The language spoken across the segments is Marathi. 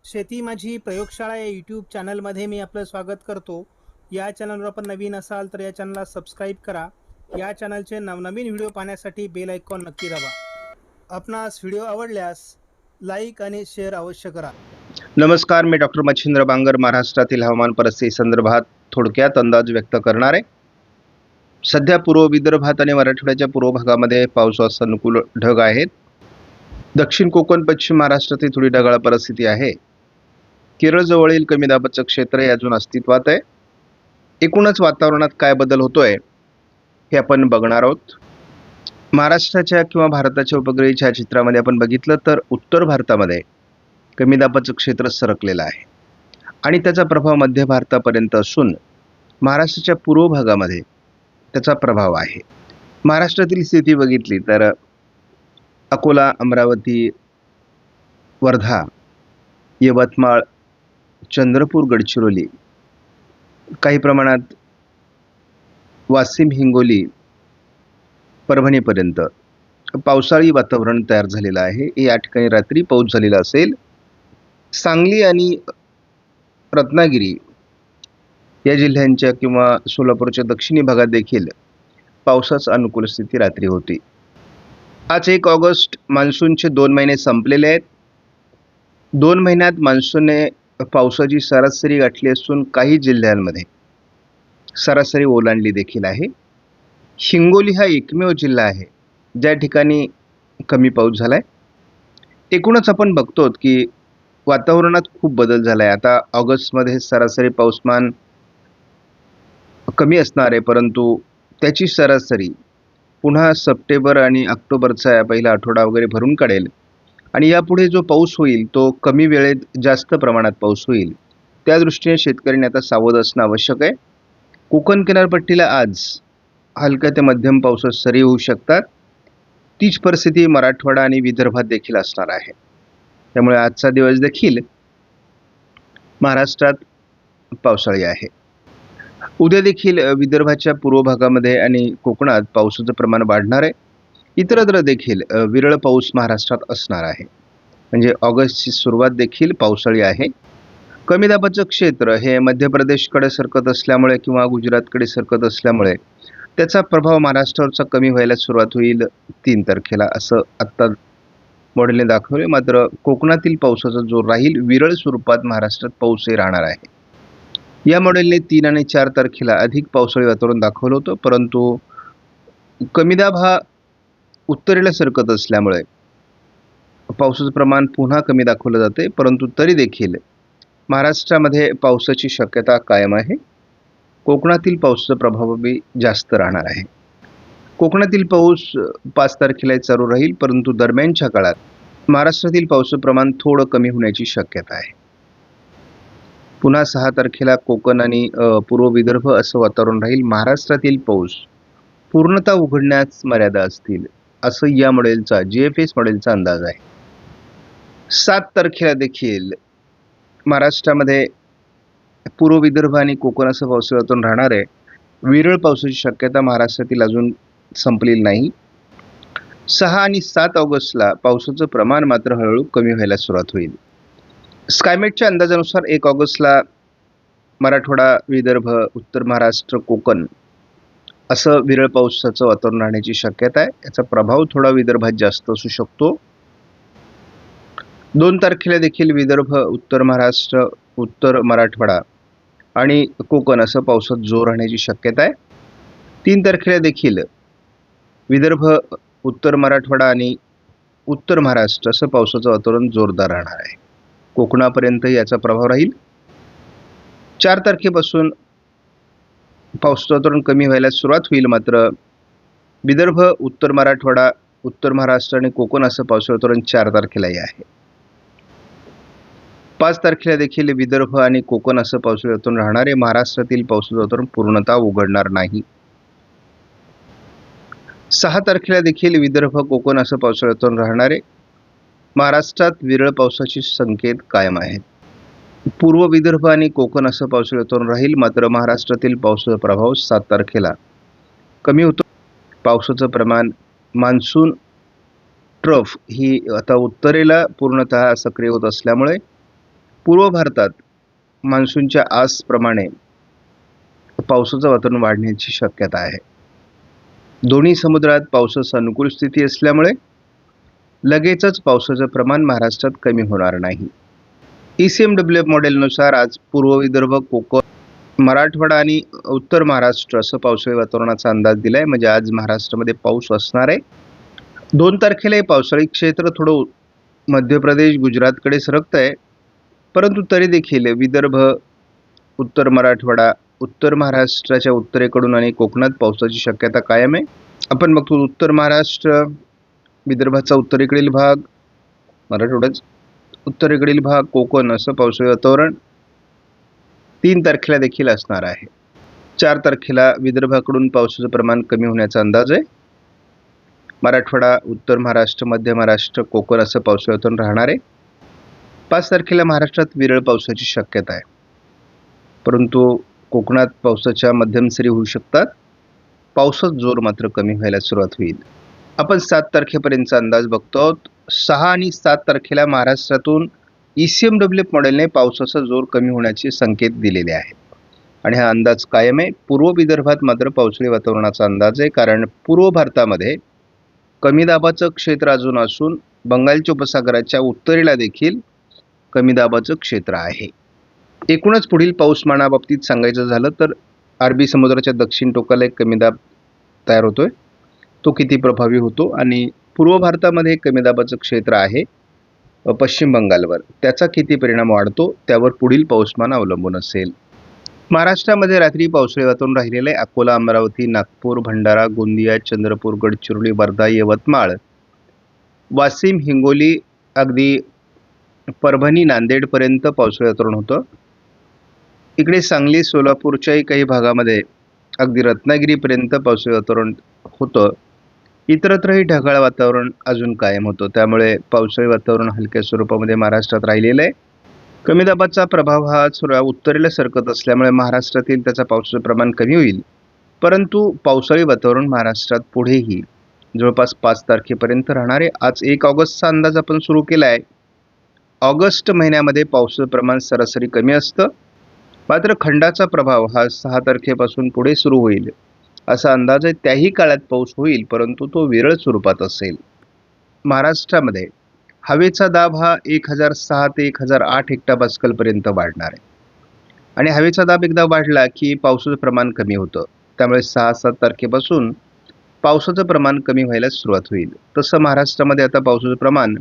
शेती माझी प्रयोगशाळा या यूट्यूब चॅनलमध्ये मी आपलं स्वागत करतो. या चॅनलवर आपण नवीन असाल तर या चॅनलला सबस्क्राईब करा. या चॅनलचे नवनवीन व्हिडिओ पाहण्यासाठी बेल आयकॉन नक्की दाबा. आपणास व्हिडिओ आवडल्यास लाईक आणि शेअर अवश्य करा. नमस्कार, मी डॉक्टर मच्छिंद्र बांगर महाराष्ट्रातील हवामान परिस्थिती संदर्भात थोडक्यात अंदाज व्यक्त करणार आहे. सध्या पूर्व विदर्भात आणि मराठवाड्याच्या पूर्व भागामध्ये पावसास अनुकूल ढग आहेत. दक्षिण कोकण पश्चिम महाराष्ट्रातील थोडी ढगाळ परिस्थिती आहे. केरळ जवळील कमी दाबाचं क्षेत्र हे अजून अस्तित्वात आहे. एकूणच वातावरणात काय बदल होतोय हे आपण बघणार आहोत. महाराष्ट्राच्या किंवा भारताच्या उपग्रही छायाचित्रामध्ये आपण बघितलं तर उत्तर भारतामध्ये कमी दाबाचं क्षेत्र सरकलेलं आहे आणि त्याचा प्रभाव मध्य भारतापर्यंत असून महाराष्ट्राच्या पूर्व भागामध्ये त्याचा प्रभाव आहे. महाराष्ट्रातील स्थिती बघितली तर अकोला, अमरावती, वर्धा, यवतमाळ, चंद्रपूर, गडचिरोली, काही प्रमाणात वाशिम, हिंगोली, परभणीपर्यंत पावसाळी वातावरण तयार झालेलं आहे. या ठिकाणी रात्री पाऊस झालेला असेल. सांगली आणि रत्नागिरी या जिल्ह्यांच्या किंवा सोलापूरच्या दक्षिणी भागात देखील पावसाची अनुकूल स्थिती रात्री होती. आज 1 ऑगस्ट, मान्सूनचे 2 महिने संपलेले आहेत. 2 महिन्यात मान्सूनने पावसाची सरासरी गाठली असून काही जिल्ह्यांमध्ये सरासरी ओलांडली देखील आहे. हिंगोली हा एकमेव जिल्हा आहे ज्या ठिकाणी कमी पाऊस झाला आहे. एकूणच आपण बघतो की वातावरणात खूप बदल झाला आहे. आता ऑगस्टमध्ये सरासरी पाऊसमान कमी असणार आहे, परंतु त्याची सरासरी पुन्हा सप्टेंबर आणि ऑक्टोबरचा पहिला आठवडा वगैरे भरून काढेल आणि यापुढे जो पाऊस होईल तो कमी वेळेत जास्त प्रमाणात पाऊस होईल. त्या दृष्टीने शेतकऱ्यांनी आता सावध असणं आवश्यक आहे. कोकण किनारपट्टीला आज हलक्या ते मध्यम पावसाच्या सरी होऊ शकतात. तीच परिस्थिती मराठवाडा आणि विदर्भात देखील असणार आहे. त्यामुळे आजचा दिवस देखील महाराष्ट्रात पावसाळी आहे. उद्या देखील विदर्भाच्या पूर्व भागामध्ये आणि कोकणात पावसाचं प्रमाण वाढणार आहे. इतरत्र देखील विरळ पाऊस महाराष्ट्रात असणार आहे. म्हणजे ऑगस्टची सुरुवात देखील पावसाळी आहे. कमी दाबाचं क्षेत्र हे मध्य प्रदेशकडे सरकत असल्यामुळे किंवा गुजरातकडे सरकत असल्यामुळे त्याचा प्रभाव महाराष्ट्रावरचा कमी व्हायला सुरुवात होईल 3 तारखेला, असं आत्ता मॉडेलने दाखवले. मात्र कोकणातील पावसाचा जोर राहील. विरळ स्वरूपात महाराष्ट्रात पाऊसही राहणार आहे. या मॉडेलने 3 आणि 4 तारखेला अधिक पावसाळी वातावरण दाखवलं होतं, परंतु कमी दाब हा उत्तरेला सरकत असल्यामुळे पावसाचं प्रमाण पुन्हा कमी दाखवलं जाते. परंतु तरी देखील महाराष्ट्रामध्ये पावसाची शक्यता कायम आहे. कोकणातील पावसाचा प्रभावही जास्त राहणार आहे. कोकणातील पाऊस 5 तारखेला चालू राहील, परंतु दरम्यानच्या काळात महाराष्ट्रातील पावसाचं प्रमाण थोडं कमी होण्याची शक्यता आहे. पुन्हा 6 तारखेला कोकण आणि पूर्व विदर्भ असं वातावरण राहील. महाराष्ट्रातील पाऊस पूर्णतः उघडण्यास मर्यादा असतील, असं या मॉडेलचा GFS मॉडेलचा अंदाज आहे. 7 तारखेला देखील महाराष्ट्रामध्ये पूर्व विदर्भ आणि कोकण असं पावसाचं वातावरण राहणार आहे. विरळ पावसाची शक्यता महाराष्ट्रातील अजून संपलेली नाही. 6 आणि 7 ऑगस्टला पावसाचं प्रमाण मात्र हळूहळू कमी व्हायला सुरुवात होईल. स्कायमेटच्या अंदाजानुसार 1 ऑगस्टला मराठवाडा, विदर्भ, उत्तर महाराष्ट्र, कोकण असं विरळ पावसाचं वातावरण राहण्याची शक्यता आहे. याचा प्रभाव थोडा विदर्भात जास्त असू शकतो. 2 तारखेला देखील विदर्भ, उत्तर महाराष्ट्र, उत्तर मराठवाडा आणि कोकण असं पावसात जोर राहण्याची शक्यता आहे. 3 तारखेला देखील विदर्भ, उत्तर मराठवाडा आणि उत्तर महाराष्ट्र असं पावसाचं वातावरण जोरदार राहणार आहे. कोकणापर्यंत याचा प्रभाव राहील. 4 तारखेपासून पावसाचं वातावरण कमी व्हायला सुरुवात होईल. मात्र विदर्भ, उत्तर मराठवाडा, उत्तर महाराष्ट्र आणि कोकण असं पावसाचं वातावरण 4 तारखेलाही आहे. 5 तारखेला देखील विदर्भ आणि कोकण असं पावसाचं वातावरण राहणार आहे. महाराष्ट्रातील पावसाचं वातावरण पूर्णतः उघडणार नाही. 6 तारखेला देखील विदर्भ, कोकण असं पावसाचं वातावरण राहणार आहे. महाराष्ट्रात विरळ पावसाचे संकेत कायम आहेत. पूर्व विदर्भ आणि कोकण असं पावसाचं वातावरण राहील. मात्र महाराष्ट्रातील पावसाचा प्रभाव 7 तारखेला कमी होतो. पावसाचं प्रमाण मान्सून ट्रफ ही आता उत्तरेला पूर्णतः सक्रिय होत असल्यामुळे पूर्व भारतात मान्सूनच्या आसप्रमाणे पावसाचं वातावरण वाढण्याची शक्यता आहे. दोन्ही समुद्रात पावसाची अनुकूल स्थिती असल्यामुळे लगेचच पावसाचं प्रमाण महाराष्ट्रात कमी होणार नाही. ECMWF मॉडेलनुसार आज पूर्व विदर्भ, कोकण, मराठवाडा आणि उत्तर महाराष्ट्र असं पावसाळी वातावरणाचा अंदाज दिलाय. म्हणजे आज महाराष्ट्रामध्ये पाऊस असणार आहे. 2 तारखेला हे पावसाळी क्षेत्र थोडं मध्य प्रदेश, गुजरातकडे सरकत आहे. परंतु तरी देखील विदर्भ, उत्तर मराठवाडा, उत्तर महाराष्ट्राच्या उत्तरेकडून आणि कोकणात पावसाची शक्यता कायम आहे. आपण बघतो उत्तर महाराष्ट्र, विदर्भाचा उत्तरेकडील भाग, मराठवाड्याचा उत्तरेकडील भाग, कोकण असं पावसाळी वातावरण 3 तारखेला देखील असणार आहे. 4 तारखेला विदर्भाकडून पावसाचं प्रमाण कमी होण्याचा अंदाज आहे. मराठवाडा, उत्तर महाराष्ट्र, मध्य महाराष्ट्र, कोकण असं पावसाळी वातावरण राहणार आहे. 5 तारखेला महाराष्ट्रात विरळ पावसाची शक्यता आहे. परंतु कोकणात पावसाच्या मध्यम सरी होऊ शकतात. पावसाचा जोर मात्र कमी व्हायला सुरुवात होईल. आपण 7 तारखेपर्यंतचा अंदाज बघतो आहोत. 6 आणि 7 तारखेला महाराष्ट्रातून ECMWF मॉडेलने पावसाचा जोर कमी होण्याचे संकेत दिलेले आहेत आणि हा अंदाज कायम आहे. पूर्व विदर्भात मात्र पावसाळी वातावरणाचा अंदाज आहे, कारण पूर्व भारतामध्ये कमी दाबाचं क्षेत्र अजून असून बंगालच्या उपसागराच्या उत्तरेला देखील कमी दाबाचं क्षेत्र आहे. एकूणच पुढील पाऊसमानाबाबतीत सांगायचं झालं तर अरबी समुद्राच्या दक्षिण टोकाला एक कमी दाब तयार होतोय. तो किती प्रभावी होतो आणि पूर्व भारतामध्ये कमी दाबाचं क्षेत्र आहे पश्चिम बंगालवर, त्याचा किती परिणाम वाढतो त्यावर पुढील पाऊसमान अवलंबून असेल. महाराष्ट्रामध्ये रात्री पावसाळी वातावरण राहिलेलं आहे. अकोला, अमरावती, नागपूर, भंडारा, गोंदिया, चंद्रपूर, गडचिरोली, वर्धा, यवतमाळ, वाशिम, हिंगोली, अगदी परभणी, नांदेडपर्यंत पावसाळी वातावरण होतं. इकडे सांगली, सोलापूरच्याही काही भागामध्ये अगदी रत्नागिरीपर्यंत पावसाळी वातावरण होतं. इतरत्रही ढगाळ वातावरण अजून कायम होतं. त्यामुळे पावसाळी वातावरण हलक्या स्वरूपामध्ये महाराष्ट्रात राहिलेलं आहे. कमी दाबाचा प्रभाव हा थोडा उत्तरेला सरकत असल्यामुळे महाराष्ट्रातील त्याचा पावसाचं प्रमाण कमी होईल. परंतु पावसाळी वातावरण महाराष्ट्रात पुढेही जवळपास 5 तारखेपर्यंत राहणार आहे. आज 1 ऑगस्टचा अंदाज आपण सुरू केला आहे. ऑगस्ट महिन्यामध्ये पावसाचं प्रमाण सरासरी कमी असतं, मात्र खंडाचा प्रभाव हा 6 तारखेपासून पुढे सुरू होईल असा अंदाज आहे. त्याही काळात पाऊस होईल, परंतु तो विरळ स्वरूपात असेल. महाराष्ट्रामध्ये हवेचा दाब हा 1006 ते 1008 हेक्टोपास्कलपर्यंत वाढणार आहे आणि हवेचा दाब एकदा वाढला की पावसाचं प्रमाण कमी होतं. त्यामुळे 6-7 तारखेपासून पावसाचं प्रमाण कमी व्हायला सुरुवात होईल. तसं महाराष्ट्रामध्ये आता पावसाचं प्रमाण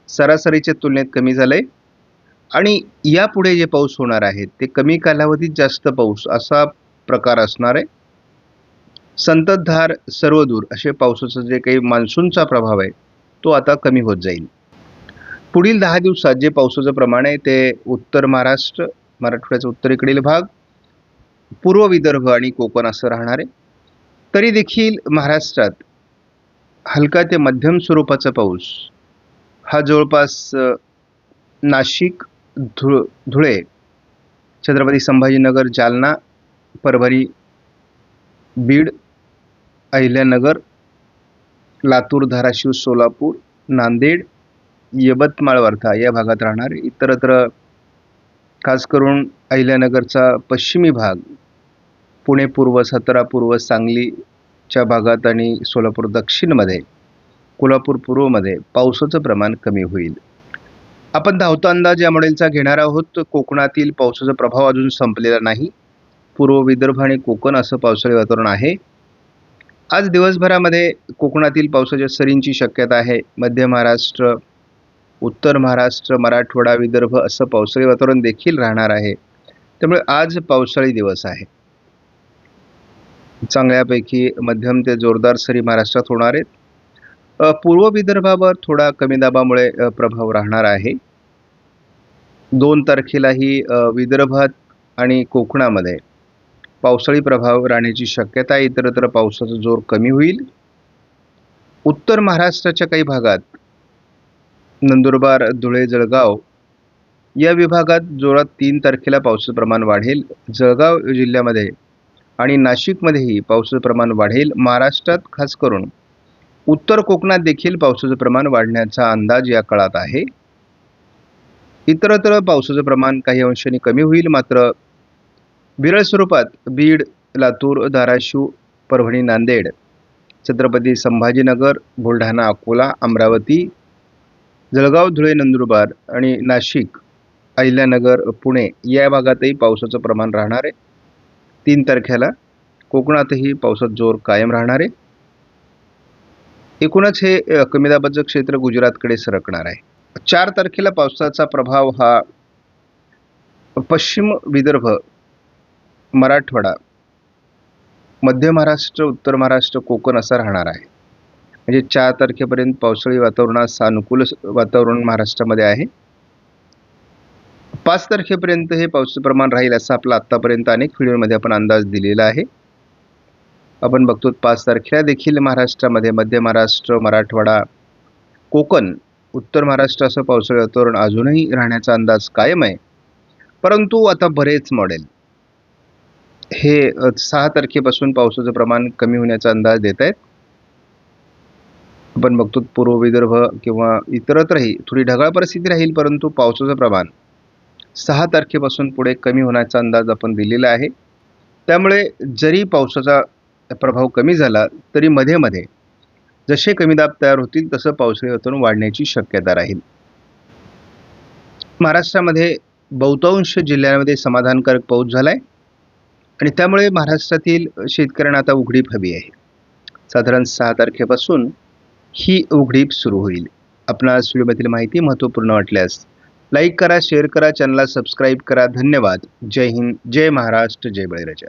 सरासरीच्या तुलनेत कमी झालंय आणि यापुढे जे पाऊस होणार आहे ते कमी कालावधीत जास्त पाऊस असा प्रकार असणार आहे. संततधार, सर्वदूर असे पावसाचं जे काही मान्सूनचा प्रभाव आहे तो आता कमी होत जाईल. पुढील 10 दिवसात जे पावसाचं प्रमाण आहे ते उत्तर महाराष्ट्र, मराठवाड्याचा उत्तरेकडील भाग, पूर्व विदर्भ आणि कोकण असं राहणार आहे. तरी देखील महाराष्ट्रात हलका ते मध्यम स्वरूपाचा पाऊस हा जवळपास नाशिक, धुळे, छत्रपती संभाजीनगर, जालना, परभणी, बीड, अहिल्यानगर, लातूर, धाराशिव, सोलापूर, नांदेड, यवतमाळ, वर्धा या भागात राहणार. इतरत्र खास करून अहिल्यानगरचा पश्चिमी भाग, पुणे पूर्व, सातारा पूर्व, सांगलीच्या भागात आणि सोलापूर दक्षिणमध्ये, कोल्हापूर पूर्वमध्ये पावसाचं प्रमाण कमी होईल. आपण धावता अंदाज या मॉडेलचा घेणार आहोत. कोकणातील पावसाचा प्रभाव अजून संपलेला नाही. पूर्व विदर्भ आणि कोकण असं पावसाळी वातावरण आहे. आज दिवसभरामध्ये कोकणातील पावसाच्या सरींची शक्यता आहे. मध्य महाराष्ट्र, उत्तर महाराष्ट्र, मराठवाडा, विदर्भ असं पावसाळी वातावरण देखील राहणार आहे. त्यामुळे आज पावसाळी दिवस आहे. चांगल्यापैकी मध्यम ते जोरदार सरी महाराष्ट्रात होणार आहेत. पूर्व विदर्भावर थोडा कमी दाबामुळे प्रभाव राहणार आहे. 2 तारखेलाही विदर्भात आणि कोकणामध्ये पावसाळी प्रभाव राहण्याची शक्यता आहे. इतरत्र पावसाचा जोर कमी होईल. उत्तर महाराष्ट्राच्या काही भागात नंदुरबार, धुळे, जळगाव या विभागात जोरात 3 तारखेला पावसाचं प्रमाण वाढेल. जळगाव जिल्ह्यामध्ये आणि नाशिकमध्येही पावसाचं प्रमाण वाढेल. महाराष्ट्रात खास करून उत्तर कोकणात देखील पावसाचं प्रमाण वाढण्याचा अंदाज या काळात आहे. इतरत्र पावसाचं प्रमाण काही अंशाने कमी होईल, मात्र विरळ स्वरूपात बीड, लातूर, धाराशिव, परभणी, नांदेड, छत्रपती संभाजीनगर, बुलढाणा, अकोला, अमरावती, जळगाव, धुळे, नंदुरबार आणि नाशिक, अहिल्यानगर, पुणे या भागातही पावसाचं प्रमाण राहणार आहे. 3 तारखेला कोकणातही पावसाचा जोर कायम राहणार आहे. एकूणच हे कमी दाबाचं क्षेत्र गुजरातकडे सरकणार आहे. 4 तारखेला पावसाचा प्रभाव हा पश्चिम विदर्भ, मराठवाडा, मध्य महाराष्ट्र, उत्तर महाराष्ट्र, कोकण असा राहणार आहे. म्हणजे 4 तारखेपर्यंत पावसाळी वातावरणास अनुकूल वातावरण महाराष्ट्रामध्ये आहे. 5 तारखेपर्यंत हे पावसाचं प्रमाण राहील असं आपला आत्तापर्यंत अनेक व्हिडिओमध्ये आपण अंदाज दिलेला आहे. आपण बघतो 5 तारखेला देखील महाराष्ट्रामध्ये मध्य महाराष्ट्र, मराठवाडा, कोकण, उत्तर महाराष्ट्र असं पावसाळी वातावरण अजूनही राहण्याचा अंदाज कायम आहे. परंतु आता बरेच मॉडेल हे 6 तारखेपासून पावसाचं प्रमाण कमी होण्याचा अंदाज देत आहेत. आपण बघतो पूर्व विदर्भ किंवा इतरत्रही थोडी ढगाळ परिस्थिती राहील, परंतु पावसाचं प्रमाण 6 तारखेपासून पुढे कमी होण्याचा अंदाज आपण दिलेला आहे. त्यामुळे जरी पावसाचा प्रभाव कमी झाला तरी मध्ये मध्ये जसे कमी दाब तयार होतील तसं पावसाळी वातावरण वाढण्याची शक्यता राहील. महाराष्ट्रामध्ये बहुतांश जिल्ह्यांमध्ये समाधानकारक पाऊस झालाय आणि त्यामुळे महाराष्ट्रातील शेतकऱ्यांना आता उघडीप हवी आहे. साधारण 6 तारखेपासून ही उघडीप सुरू होईल. आपणास व्हिडिओमधील माहिती महत्त्वपूर्ण वाटल्यास लाईक करा, शेअर करा, चॅनलला सबस्क्राईब करा. धन्यवाद. जय हिंद, जय महाराष्ट्र, जय बळीराजा.